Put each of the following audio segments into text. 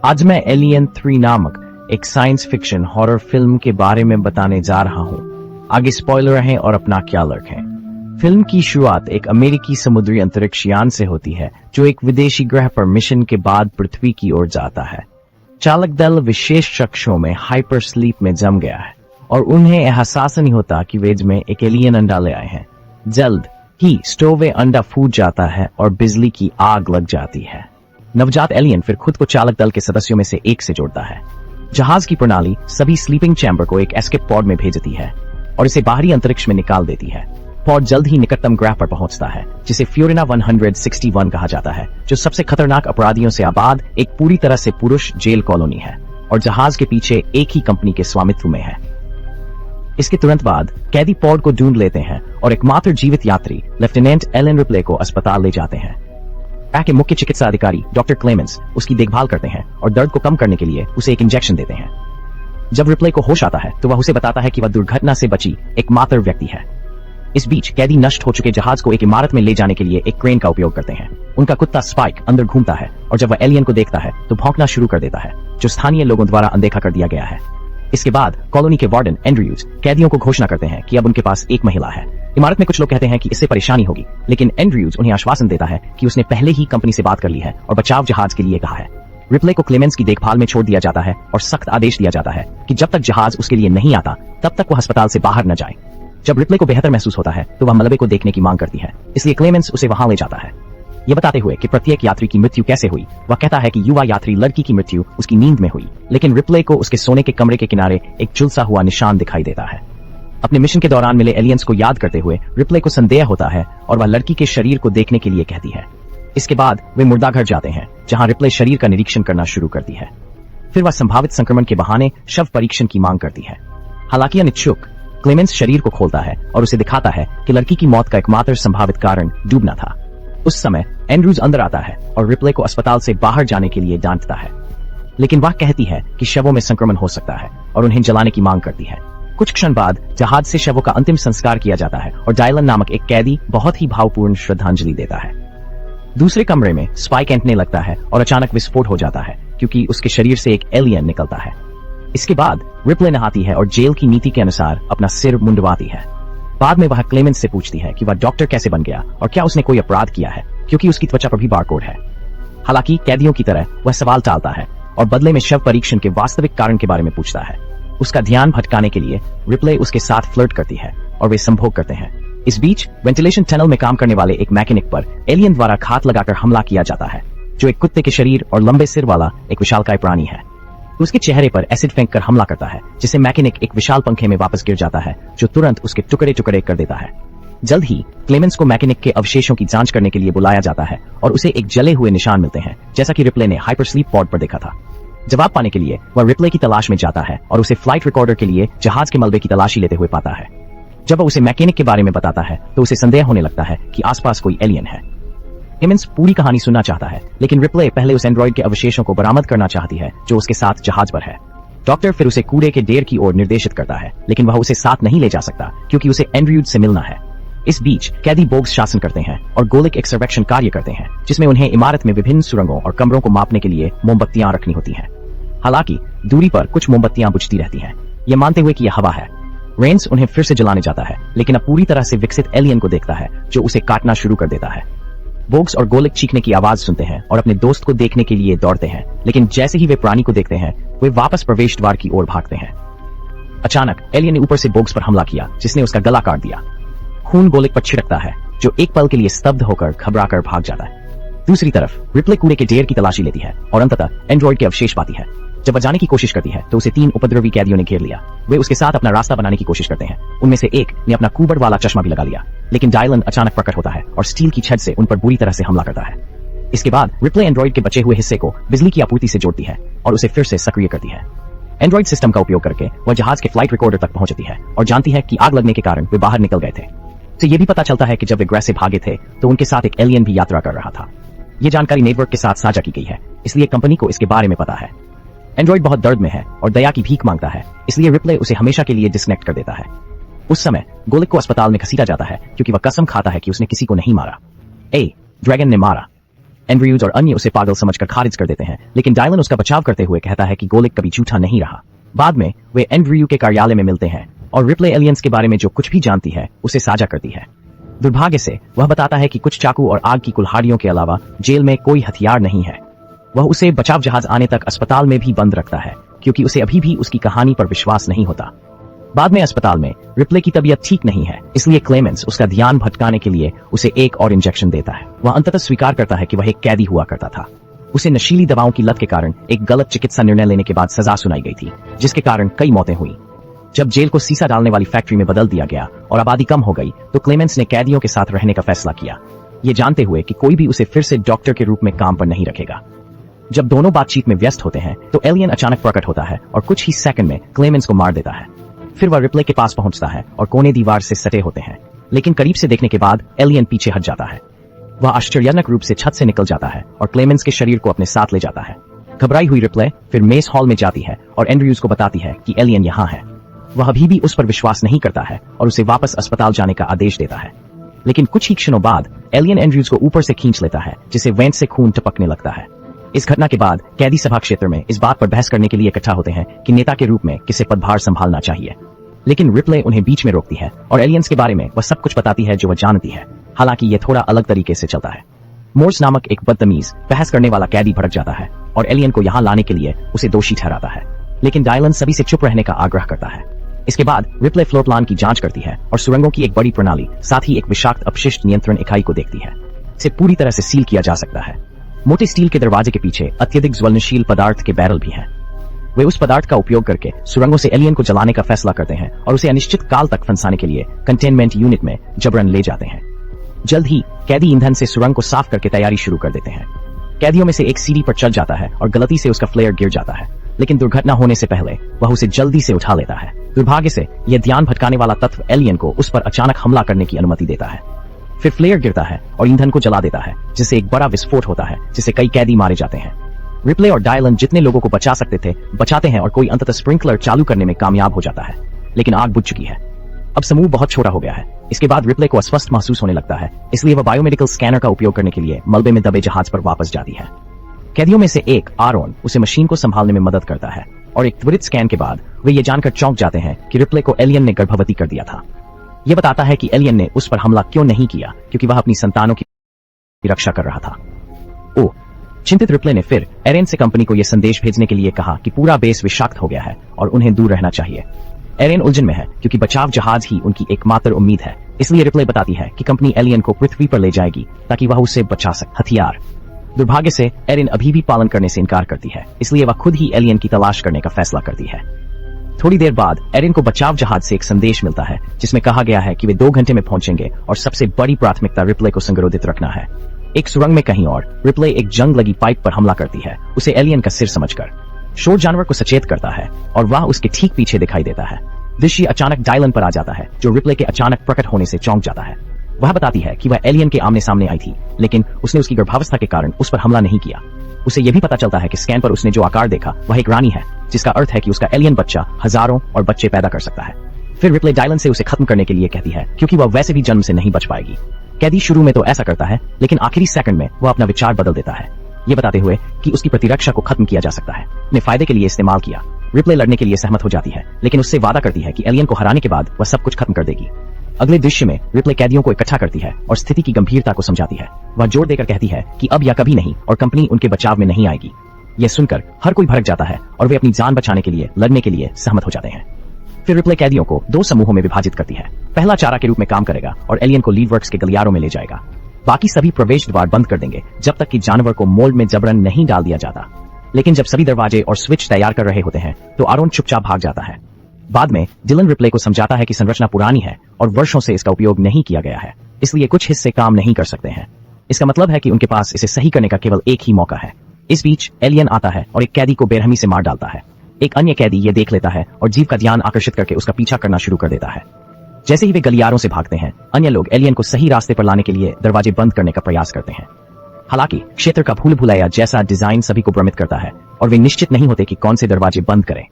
आज मैं एलियन 3 नामक एक साइंस फिक्शन हॉरर फिल्म के बारे में बताने जा रहा हूं। आगे स्पॉइलर हैं और अपना ख्याल रखें। फिल्म की शुरुआत एक अमेरिकी समुद्री अंतरिक्ष यान से होती है जो एक विदेशी ग्रह पर मिशन के बाद पृथ्वी की ओर जाता है। चालक दल विशेष कक्षों में हाइपर स्लीप में जम गया है और उन्हें एहसास नहीं होता कि वेज में एक एलियन अंडा ले आए हैं। जल्द ही स्टोव में अंडा फूट जाता है और बिजली की आग लग जाती है। नवजात एलियन फिर खुद को चालक दल के सदस्यों में से एक से जोड़ता है। जहाज की प्रणाली सभी स्लीपिंग चैम्बर को एक एस्केप पॉड में भेजती है और इसे बाहरी अंतरिक्ष में निकाल देती है। पॉड जल्द ही निकटतम ग्रह पर पहुंचता है जिसे फ्योरिना 161 कहा जाता है, जो सबसे खतरनाक अपराधियों से आबाद एक पूरी तरह से पुरुष जेल कॉलोनी है और जहाज के पीछे एक ही कंपनी के स्वामित्व में है। इसके तुरंत बाद कैदी पॉड को ढूंढ लेते हैं और एकमात्र जीवित यात्री लेफ्टिनेंट एलन रिप्ले को अस्पताल ले जाते हैं। के मुख्य चिकित्सा अधिकारी डॉक्टर क्लेमेंस उसकी देखभाल करते हैं और दर्द को कम करने के लिए उसे एक इंजेक्शन देते हैं। जब रिप्ले को होश आता है तो वह उसे बताता है कि वह दुर्घटना से बची एकमात्र व्यक्ति है। इस बीच कैदी नष्ट हो चुके जहाज को एक इमारत में ले जाने के लिए एक क्रेन का उपयोग करते हैं। उनका कुत्ता स्पाइक अंदर घूमता है और जब वह एलियन को देखता है तो भौंकना शुरू कर देता है, जो स्थानीय लोगों द्वारा अनदेखा कर दिया गया है। इसके बाद कॉलोनी के वार्डन एंड्रयूज कैदियों को घोषणा करते हैं कि अब उनके पास एक महिला है। इमारत में कुछ लोग कहते हैं कि इससे परेशानी होगी, लेकिन एंड्रयूज उन्हें आश्वासन देता है कि उसने पहले ही कंपनी से बात कर ली है और बचाव जहाज के लिए कहा है। रिप्ले को क्लेमेंस की देखभाल में छोड़ दिया जाता है और सख्त आदेश दिया जाता है कि जब तक जहाज उसके लिए नहीं आता तब तक वो अस्पताल से बाहर न जाए। जब रिप्ले को बेहतर महसूस होता है तो वह मलबे को देखने की मांग करती है, इसलिए क्लेमेंस उसे वहां ले जाता है। ये बताते हुए कि प्रत्येक यात्री की मृत्यु कैसे हुई, वह कहता है कि युवा यात्री लड़की की मृत्यु उसकी नींद में हुई, लेकिन रिप्ले को उसके सोने के कमरे के किनारे एक झुलसा हुआ निशान दिखाई देता है। अपने मिशन के दौरान मिले एलियंस को याद करते हुए रिप्ले को संदेह होता है और वह लड़की के शरीर को देखने के लिए कहती है। इसके बाद वे मुर्दाघर जाते हैं जहां रिप्ले शरीर का निरीक्षण करना शुरू करती है। फिर वह संभावित संक्रमण के बहाने शव परीक्षण की मांग करती है। हालांकि अनिच्छुक, क्लेमेंस शरीर को खोलता है और उसे दिखाता है कि लड़की की मौत का एकमात्र संभावित कारण डूबना था। उस समय एंड्रूज अंदर आता है और रिप्ले को अस्पताल से बाहर जाने के लिए डांटता है, लेकिन वह कहती है कि शवों में संक्रमण हो सकता है और उन्हें जलाने की मांग करती है। कुछ क्षण बाद जहाज से शवों का अंतिम संस्कार किया जाता है और डायलन नामक एक कैदी बहुत ही भावपूर्ण श्रद्धांजलि देता है। दूसरे कमरे में स्पाइक ऐंठने लगता है और अचानक विस्फोट हो जाता है क्योंकि उसके शरीर से एक एलियन निकलता है। इसके बाद रिप्ले नहाती है और जेल की नीति के अनुसार अपना सिर मुंडवाती है। बाद में वह क्लेमेंस से पूछती है कि वह डॉक्टर कैसे बन गया और क्या उसने कोई अपराध किया है, क्योंकि उसकी त्वचा पर भी बारकोड है। हालांकि कैदियों की तरह वह सवाल टालता है और बदले में शव परीक्षण के वास्तविक कारण के बारे में पूछता है। उसका ध्यान भटकाने के लिए रिप्ले उसके साथ फ्लर्ट करती है और वे संभोग करते हैं। इस बीच वेंटिलेशन टनल में काम करने वाले एक मैकेनिक पर एलियन द्वारा घात लगाकर हमला किया जाता है, जो एक कुत्ते के शरीर और लंबे सिर वाला एक विशालकाय प्राणी है। उसके चेहरे पर एसिड फेंक कर हमला करता है, जिससे मैकेनिक एक विशाल पंखे में वापस गिर जाता है, जो तुरंत उसके टुकड़े टुकड़े कर देता है। जल्द ही क्लेमेंस को मैकेनिक के अवशेषों की जांच करने के लिए बुलाया जाता है और उसे एक जले हुए निशान मिलते हैं, जैसा कि रिप्ले ने हाइपर स्लीप पॉड पर देखा था। जवाब पाने के लिए वह रिप्ले की तलाश में जाता है और उसे फ्लाइट रिकॉर्डर के लिए जहाज के मलबे की तलाशी लेते हुए पाता है। जब वह उसे मैकेनिक के बारे में बताता है तो उसे संदेह होने लगता है कि आसपास कोई एलियन है। क्लेमेंस पूरी कहानी सुनना चाहता है, लेकिन रिप्ले पहले उस एंड्रॉइड के अवशेषों को बरामद करना चाहती है जो उसके साथ जहाज पर है। डॉक्टर फिर उसे कूड़े के ढेर की ओर निर्देशित करता है, लेकिन वह उसे साथ नहीं ले जा सकता क्योंकि उसे एंड्रयूज से मिलना है। इस बीच कैदी बोग्स शासन करते हैं और गोलिक एक सर्वेक्षण कार्य करते हैं, जिसमें उन्हें इमारत में विभिन्न सुरंगों और कमरों को मापने के लिए मोमबत्तियां रखनी होती हैं। हालांकि दूरी पर कुछ मोमबत्तियां बुझती रहती हैं, ये मानते हुए कि यह हवा है। रेंस उन्हें फिर से जलाने जाता है, लेकिन अब पूरी तरह से विकसित एलियन को देखता है जो उसे काटना शुरू कर देता है। बोग्स और गोलिक चीखने की आवाज सुनते हैं और अपने दोस्त को देखने के लिए दौड़ते हैं, लेकिन जैसे ही वे प्राणी को देखते हैं वे वापस प्रवेश द्वार की ओर भागते हैं। अचानक एलियन ने ऊपर से बोग्स पर हमला किया, जिसने उसका गला काट दिया। खून गोलिक पर छिड़कता है, जो एक पल के लिए स्तब्ध होकर घबराकर भाग जाता है। दूसरी तरफ रिप्ले कूड़े के ढेर की तलाशी लेती है और अंततः एंड्रॉइड के अवशेष पाती है। जब वह जाने की कोशिश करती है तो उसे 3 उपद्रवी कैदियों ने घेर लिया। वे उसके साथ अपना रास्ता बनाने की कोशिश करते हैं। उनमें से एक ने अपना कुबड़ वाला चश्मा भी लगा लिया, लेकिन डायलन अचानक प्रकट होता है और स्टील की छड़ से उन पर बुरी तरह से हमला करता है। इसके बाद रिप्ले एंड्रॉइड के बचे हुए हिस्से को बिजली की आपूर्ति से जोड़ती है और उसे फिर से सक्रिय करती है। एंड्रॉइड सिस्टम का उपयोग करके वह जहाज के फ्लाइट रिकॉर्डर तक पहुंचती है और जानती है कि आग लगने के कारण वे बाहर निकल गए थे। तो यह भी पता चलता है कि जब वे ग्रह से भागे थे तो उनके साथ एक एलियन भी यात्रा कर रहा था। ये जानकारी नेटवर्क के साथ साझा की गई है, इसलिए कंपनी को इसके बारे में पता है। एंड्रॉइड बहुत दर्द में है और दया की भीख मांगता है, इसलिए रिप्ले उसे हमेशा के लिए डिस्कनेक्ट कर देता है। उस समय गोलिक को अस्पताल में घसीटा जाता है क्योंकि वह कसम खाता है कि उसने किसी को नहीं मारा। ड्रैगन ने मारा। एंड्रयूज और अन्य उसे पागल समझकर खारिज कर देते हैं, लेकिन डायलन उसका बचाव करते हुए कहता है कि गोलिक कभी झूठा नहीं रहा। बाद में वे एंड्रयू के कार्यालय में मिलते हैं और रिप्ले एलियंस के बारे में जो कुछ भी जानती है उसे साझा करती है। दुर्भाग्य से वह बताता है कि कुछ चाकू और आग की कुल्हाड़ियों के अलावा जेल में कोई हथियार नहीं है। वह उसे बचाव जहाज आने तक अस्पताल में भी बंद रखता है क्योंकि उसे अभी भी उसकी कहानी पर विश्वास नहीं होता। बाद में अस्पताल में रिप्ले की तबीयत ठीक नहीं है, इसलिए क्लेमेंस उसका ध्यान भटकाने के लिए उसे एक और इंजेक्शन देता है। वह अंततः स्वीकार करता है कि वह एक कैदी हुआ करता था। उसे नशीली दवाओं की लत के कारण एक गलत चिकित्सा निर्णय लेने के बाद सजा सुनाई गई थी, जिसके कारण कई मौतें हुई। जब जेल को सीसा डालने वाली फैक्ट्री में बदल दिया गया और आबादी कम हो गई तो क्लेमेंस ने कैदियों के साथ रहने का फैसला किया, ये जानते हुए कि कोई भी उसे फिर से डॉक्टर के रूप में काम पर नहीं रखेगा। जब दोनों बातचीत में व्यस्त होते हैं तो एलियन अचानक प्रकट होता है और कुछ ही सेकंड में क्लेमेंस को मार देता है। फिर वह रिप्ले के पास पहुंचता है और कोने दीवार से सटे होते हैं, लेकिन करीब से देखने के बाद एलियन पीछे हट जाता है। वह आश्चर्यजनक रूप से छत से निकल जाता है और क्लेमेंस के शरीर को अपने साथ ले जाता है। घबराई हुई रिप्ले फिर मेस हॉल में जाती है और एंड्रयूज को बताती है कि एलियन यहाँ है। वह अभी भी उस पर विश्वास नहीं करता है और उसे वापस अस्पताल जाने का आदेश देता है, लेकिन कुछ ही क्षणों बाद एलियन एंड्रयूज को ऊपर से खींच लेता है, जिसे वेंट से खून टपकने लगता है। इस घटना के बाद कैदी सभा क्षेत्र में इस बात पर बहस करने के लिए इकट्ठा होते हैं कि नेता के रूप में किसे पदभार संभालना चाहिए, लेकिन रिप्ले उन्हें बीच में रोकती है और एलियंस के बारे में वह सब कुछ बताती है जो वह जानती है। हालांकि यह थोड़ा अलग तरीके से चलता है। मोर्स नामक एक बदतमीज बहस करने वाला कैदी भड़क जाता है और एलियन को यहाँ लाने के लिए उसे दोषी ठहराता है, लेकिन डायलन सभी से चुप रहने का आग्रह करता है। इसके बाद रिप्ले फ्लोर प्लान की जांच करती है और सुरंगों की एक बड़ी प्रणाली साथ ही एक विषाक्त अपशिष्ट नियंत्रण इकाई को देखती है। इसे पूरी तरह से सील किया जा सकता है। मोटे स्टील के दरवाजे के पीछे अत्यधिक ज्वलनशील पदार्थ के बैरल भी हैं। वे उस पदार्थ का उपयोग करके सुरंगों से एलियन को जलाने का फैसला करते हैं और उसे अनिश्चित काल तक फंसाने के लिए कंटेनमेंट यूनिट में जबरन ले जाते हैं। जल्द ही कैदी ईंधन से सुरंग को साफ करके तैयारी शुरू कर देते हैं। कैदियों में से एक सीढ़ी पर चढ़ जाता है और गलती से उसका फ्लेयर गिर जाता है, लेकिन दुर्घटना होने से पहले वह उसे जल्दी से उठा लेता है। दुर्भाग्य से यह ध्यान भटकाने वाला तत्व एलियन को उस पर अचानक हमला करने की अनुमति देता है। फिर फ्लेयर गिरता है और ईंधन को जला देता है, जिससे एक बड़ा विस्फोट होता है, जिससे कई कैदी मारे जाते हैं। रिप्ले और डायलन जितने लोगों को बचा सकते थे बचाते हैं और कोई अंततः स्प्रिंकलर चालू करने में कामयाब हो जाता है, लेकिन आग बुझ चुकी है। अब समूह बहुत छोटा हो गया है। इसके बाद रिप्ले को अस्वस्थ महसूस होने लगता है, इसलिए वह बायोमेडिकल स्कैनर का उपयोग करने के लिए मलबे में दबे जहाज पर वापस जाती है। कैदियों में से एक आरोन उसे मशीन को संभालने में मदद करता है और एक त्वरित स्कैन के बाद वे ये जानकर चौंक जाते हैं कि रिप्ले को एलियन ने गर्भवती कर दिया था। यह बताता है कि एलियन ने उस पर हमला क्यों नहीं किया, क्योंकि वह अपनी संतानों की रक्षा कर रहा था। ओह, चिंतित रिप्ले ने फिर एरेन से कंपनी को यह संदेश भेजने के लिए कहा कि पूरा बेस विषाक्त हो गया है और उन्हें दूर रहना चाहिए। एरेन उलझन में है क्योंकि बचाव जहाज ही उनकी एकमात्र उम्मीद है, इसलिए रिप्ले बताती है कि कंपनी एलियन को पृथ्वी पर ले जाएगी ताकि वह उसे बचा सके। हथियार। दुर्भाग्य से एरेन अभी भी पालन करने से इनकार करती है, इसलिए वह खुद ही एलियन की तलाश करने का फैसला करती है। थोड़ी देर बाद एरेन को बचाव जहाज से एक संदेश मिलता है जिसमें कहा गया है कि वे 2 घंटे में पहुंचेंगे और सबसे बड़ी प्राथमिकता रिप्ले को संगरोधित रखना है। एक सुरंग में कहीं और रिप्ले एक जंग लगी पाइप पर हमला करती है, उसे एलियन का सिर समझकर। शोर जानवर को सचेत करता है और वह उसके ठीक पीछे दिखाई देता है। दृश्य अचानक डायलन पर आ जाता है, जो रिप्ले के अचानक प्रकट होने से चौंक जाता है। वह बताती है कि वह एलियन के आमने सामने आई थी, लेकिन उसने उसकी गर्भावस्था के कारण उस पर हमला नहीं किया। उसे यह भी पता चलता है कि स्कैन पर उसने जो आकार देखा वह एक रानी है, जिसका अर्थ है कि उसका एलियन बच्चा हजारों और बच्चे पैदा कर सकता है। फिर रिप्ले डायलन से उसे खत्म करने के लिए कहती है, क्योंकि वह वैसे भी जन्म से नहीं बच पाएगी। कैदी शुरू में तो ऐसा करता है, लेकिन आखिरी सेकंड में वह अपना विचार बदल देता है, ये बताते हुए कि उसकी प्रतिरक्षा को खत्म किया जा सकता है। अपने फायदे के लिए इस्तेमाल किया। रिप्ले लड़ने के लिए सहमत हो जाती है, लेकिन उससे वादा करती है कि एलियन को हराने के बाद वह सब कुछ खत्म कर देगी। अगले दृश्य में रिप्ले कैदियों को इकट्ठा करती है और स्थिति की गंभीरता को समझाती है। वह जोर देकर कहती है कि अब या कभी नहीं और कंपनी उनके बचाव में नहीं आएगी। यह सुनकर हर कोई भड़क जाता है और वे अपनी जान बचाने के लिए लड़ने के लिए सहमत हो जाते हैं। फिर रिप्ले कैदियों को 2 समूहों में विभाजित करती है। पहला चारा के रूप में काम करेगा और एलियन को लीड वर्क्स के गलियारों में ले जाएगा। बाकी सभी प्रवेश द्वार बंद कर देंगे जब तक कि जानवर को मोल्ड में जबरन नहीं डाल दिया जाता। लेकिन जब सभी दरवाजे और स्विच तैयार कर रहे होते हैं तो आरोन चुपचाप भाग जाता है। बाद में डिलन रिप्ले को समझाता है कि संरचना पुरानी है और वर्षों से इसका उपयोग नहीं किया गया है, इसलिए कुछ हिस्से काम नहीं कर सकते हैं। इसका मतलब है कि उनके पास इसे सही करने का केवल एक ही मौका है। इस बीच एलियन आता है और एक कैदी को बेरहमी से मार डालता है। एक अन्य कैदी ये देख लेता है और जीव का ध्यान आकर्षित करके उसका पीछा करना शुरू कर देता है। जैसे ही वे गलियारों से भागते हैं, अन्य लोग एलियन को सही रास्ते पर लाने के लिए दरवाजे बंद करने का प्रयास करते हैं। हालांकि क्षेत्र का भूल भुलैया जैसा डिजाइन सभी को भ्रमित करता है और वे निश्चित नहीं होते कि कौन से दरवाजे बंद करें।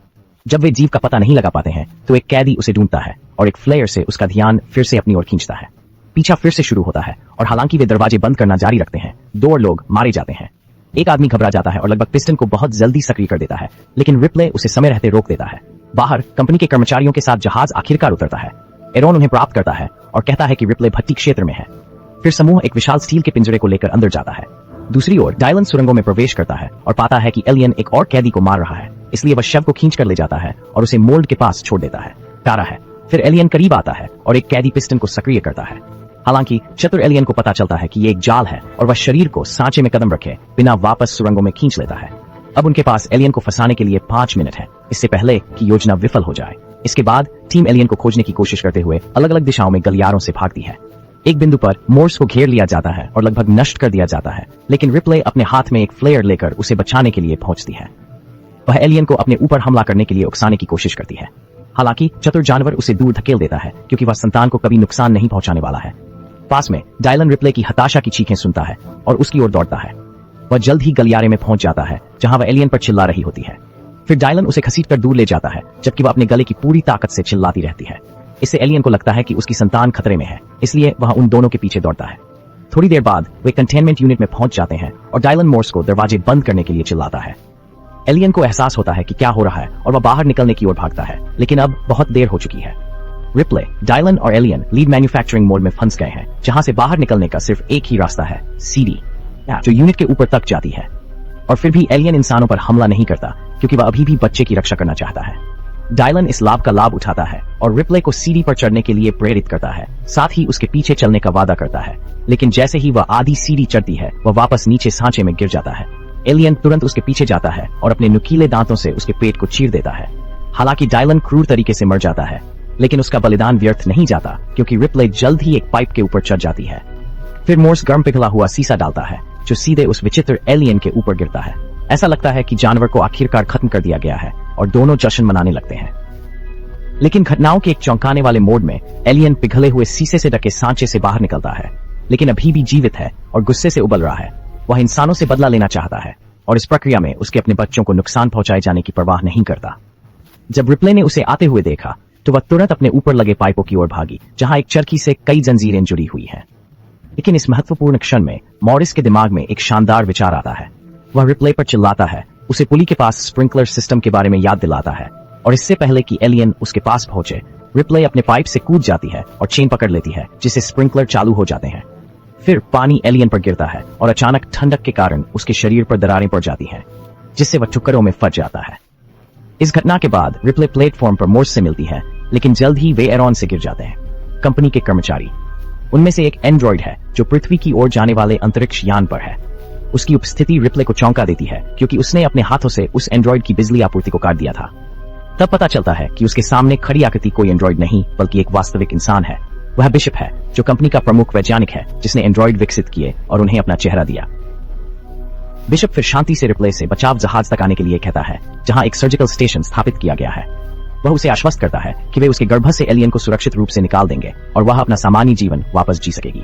जब वे जीव का पता नहीं लगा पाते हैं तो एक कैदी उसे ढूंढता है और एक फ्लेयर से उसका ध्यान फिर से अपनी ओर खींचता है। पीछा फिर से शुरू होता है और हालांकि वे दरवाजे बंद करना जारी रखते हैं, 2 और लोग मारे जाते हैं। एक आदमी घबरा जाता है और लगभग पिस्टन को बहुत जल्दी सक्रिय कर देता है, लेकिन रिप्ले उसे समय रहते रोक देता है। बाहर कंपनी के कर्मचारियों के साथ जहाज आखिरकार उतरता है। एरॉन उन्हें प्राप्त करता है और कहता है कि रिप्ले भट्टी क्षेत्र में है। फिर समूह एक विशाल स्टील के पिंजरे को लेकर अंदर जाता है। दूसरी ओर डायलन सुरंगों में प्रवेश करता है और पाता है कि एलियन एक और कैदी को मार रहा है, इसलिए वह शव को खींच कर ले जाता है और उसे मोल्ड के पास छोड़ देता है। तारा है। फिर एलियन करीब आता है और एक कैदी पिस्टन को सक्रिय करता है। हालांकि चतुर एलियन को पता चलता है कि ये एक जाल है और वह शरीर को सांचे में कदम रखे बिना वापस सुरंगों में खींच लेता है। अब उनके पास एलियन को फंसाने के लिए 5 मिनट है, इससे पहले कि योजना विफल हो जाए। इसके बाद टीम एलियन को खोजने की कोशिश करते हुए अलग अलग दिशाओं में गलियारों से भागती है। एक बिंदु पर मोर्स को घेर लिया जाता है और लगभग नष्ट कर दिया जाता है, लेकिन रिप्ले अपने हाथ में एक फ्लेयर लेकर उसे बचाने के लिए पहुंचती है। वह एलियन को अपने ऊपर हमला करने के लिए उकसाने की कोशिश करती है। हालांकि चतुर जानवर उसे दूर धकेल देता है क्योंकि वह संतान को कभी नुकसान नहीं पहुंचाने वाला है। पास में डायलन रिप्ले की हताशा की चीखें सुनता है और उसकी ओर दौड़ता है। वह जल्द ही गलियारे में पहुंच जाता है जहां वह एलियन पर चिल्ला रही होती है। फिर डायलन उसे घसीटकर दूर ले जाता है, जबकि वह अपने गले की पूरी ताकत से चिल्लाती रहती है। इससे एलियन को लगता है कि उसकी संतान खतरे में है, इसलिए वह उन दोनों के पीछे दौड़ता है। थोड़ी देर बाद वे कंटेनमेंट यूनिट में पहुंच जाते हैं और डायलन मोर्स को दरवाजे बंद करने के लिए चिल्लाता है। एलियन को एहसास होता है कि क्या हो रहा है और वह बाहर निकलने की ओर भागता है, लेकिन अब बहुत देर हो चुकी है। रिप्ले, डायलन और एलियन लीड मैन्युफैक्चरिंग मोड में फंस गए हैं, जहां से बाहर निकलने का सिर्फ एक ही रास्ता है, सीडी, जो यूनिट के ऊपर तक जाती है। और फिर भी एलियन इंसानों पर हमला नहीं करता क्योंकि वह अभी भी बच्चे की रक्षा करना चाहता है। डायलन इस लाभ का लाभ उठाता है और रिप्ले को सीडी पर चढ़ने के लिए प्रेरित करता है, साथ ही उसके पीछे चलने का वादा करता है। लेकिन जैसे ही वह आधी सीडी चढ़ती है, वह वापस नीचे सांचे में गिर जाता है। एलियन तुरंत उसके पीछे जाता है और अपने नुकीले दांतों से उसके पेट को चीर देता है। हालांकि डायलन क्रूर तरीके से मर जाता है, लेकिन उसका बलिदान व्यर्थ नहीं जाता क्योंकि रिप्ले जल्द ही एक पाइप के ऊपर चढ़ जाती है। फिर मोर्स गर्म पिघला हुआ सीसा डालता है जो सीधे उस विचित्र एलियन के ऊपर गिरता है। ऐसा लगता है कि जानवर को आखिरकार खत्म कर दिया गया है और दोनों जश्न मनाने लगते हैं। लेकिन घटनाओं के एक चौंकाने वाले मोड में एलियन पिघले हुए सीसे से ढके सांचे से बाहर निकलता है, लेकिन अभी भी जीवित है और गुस्से से उबल रहा है। वह इंसानों से बदला लेना चाहता है और इस प्रक्रिया में उसके अपने बच्चों को नुकसान पहुंचाए जाने की परवाह नहीं करता। जब रिप्ले ने उसे आते हुए देखा तो वह तुरंत अपने ऊपर लगे पाइपों की ओर भागी, जहां एक चरखी से कई जंजीरें जुड़ी हुई हैं। लेकिन इस महत्वपूर्ण क्षण में मॉरिस के दिमाग में एक शानदार विचार आता है। वह रिप्ले पर चिल्लाता है, उसे पुली के पास स्प्रिंकलर सिस्टम के बारे में याद दिलाता है और इससे पहले कि एलियन उसके पास पहुंचे, रिप्ले अपने पाइप से कूद जाती है और चेन पकड़ लेती है, जिससे स्प्रिंकलर चालू हो जाते हैं। फिर पानी एलियन पर गिरता है और अचानक ठंडक के कारण उसके शरीर पर दरारें पड़ जाती हैं, जिससे वह टुकड़ों में फट जाता है। इस घटना के बाद रिप्ले प्लेटफॉर्म पर मोर्स से मिलती है, लेकिन जल्द ही वे एरॉन से गिर जाते हैं। कंपनी के कर्मचारी, उनमें से एक एंड्रॉइड है जो पृथ्वी की ओर जाने वाले अंतरिक्ष यान पर है। उसकी उपस्थिति रिप्ले को चौंका देती है क्योंकि उसने अपने हाथों से उस एंड्रॉइड की बिजली आपूर्ति को काट दिया था। तब पता चलता है कि उसके सामने खड़ी आकृति कोई एंड्रॉइड नहीं बल्कि एक वास्तविक इंसान है। वह बिशप है, जो कंपनी का प्रमुख वैज्ञानिक है जिसने एंड्रॉइड विकसित किए और उन्हें अपना चेहरा दिया। बिशप फिर शांति से रिप्ले से बचाव जहाज तक आने के लिए कहता है, जहां एक सर्जिकल स्टेशन स्थापित किया गया है। वह उसे आश्वस्त करता है कि वे उसके गर्भ से एलियन को सुरक्षित रूप से निकाल देंगे और वह अपना सामान्य जीवन वापस जी सकेगी।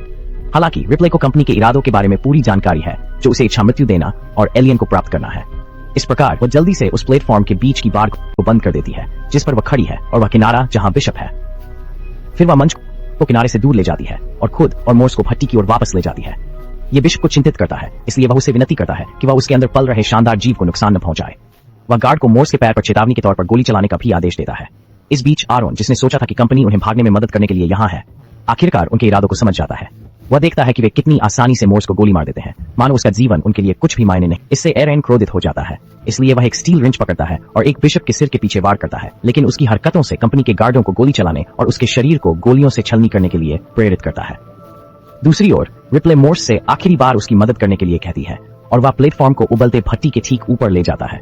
हालांकि रिप्ले को कंपनी के इरादों के बारे में पूरी जानकारी है, जो उसे इच्छा मृत्यु देना और एलियन को प्राप्त करना है। इस प्रकार वह जल्दी से उस प्लेटफॉर्म के बीच की बार को बंद कर देती है जिस पर वह खड़ी है और वह किनारा जहां बिशप है। फिर वह मंच को किनारे से दूर ले जाती है और खुद और मोर्स को भट्टी की ओर वापस ले जाती है। यह बिशप को चिंतित करता है, इसलिए वह उसे विनती करता है कि वह उसके अंदर पल रहे शानदार जीव को नुकसान न पहुंचाए। वह गार्ड को मोर्स के पैर पर चेतावनी के तौर पर गोली चलाने का भी आदेश देता है। इस बीच आरोन, जिसने सोचा था कि कंपनी उन्हें भागने में मदद करने के लिए यहाँ है, आखिरकार उनके इरादों को समझ जाता है। वह देखता है कि वे कितनी आसानी से मोर्स को गोली मार देते हैं, मानो उसका जीवन उनके लिए कुछ भी मायने नहीं। इससे एरन क्रोधित हो जाता है, इसलिए वह एक स्टील रिंच पकड़ता है और एक बिशप के सिर के पीछे वार करता है, लेकिन उसकी हरकतों से कंपनी के गार्डों को गोली चलाने और उसके शरीर को गोलियों से छलनी करने के लिए प्रेरित करता है। दूसरी ओर रिप्ले मोर्स से आखिरी बार उसकी मदद करने के लिए कहती है और वह प्लेटफॉर्म को उबलते भट्टी के ठीक ऊपर ले जाता है।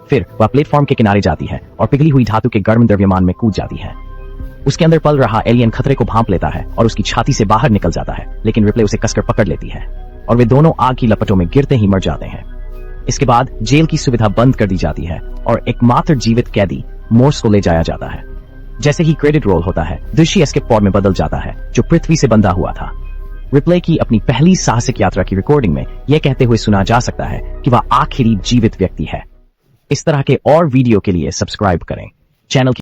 फिर वह प्लेटफॉर्म के किनारे जाती है और पिघली हुई धातु के गर्म द्रव्यमान में कूद जाती है। उसके अंदर पल रहा एलियन खतरे को भांप लेता है और उसकी छाती से बाहर निकल जाता है, लेकिन रिप्ले उसे कसकर पकड़ लेती है और वे दोनों आग की लपटों में गिरते ही मर जाते हैं। इसके बाद जेल की सुविधा बंद कर दी जाती है और एकमात्र जीवित कैदी मोर्स को ले जाया जाता है। जैसे ही क्रेडिट रोल होता है, दृश्य एस्केप पॉड में बदल जाता है जो पृथ्वी से बंधा हुआ था। रिप्ले की अपनी पहली साहसिक यात्रा की रिकॉर्डिंग में यह कहते हुए सुना जा सकता है कि वह आखिरी जीवित व्यक्ति है। इस तरह के और वीडियो के लिए सब्सक्राइब करें चैनल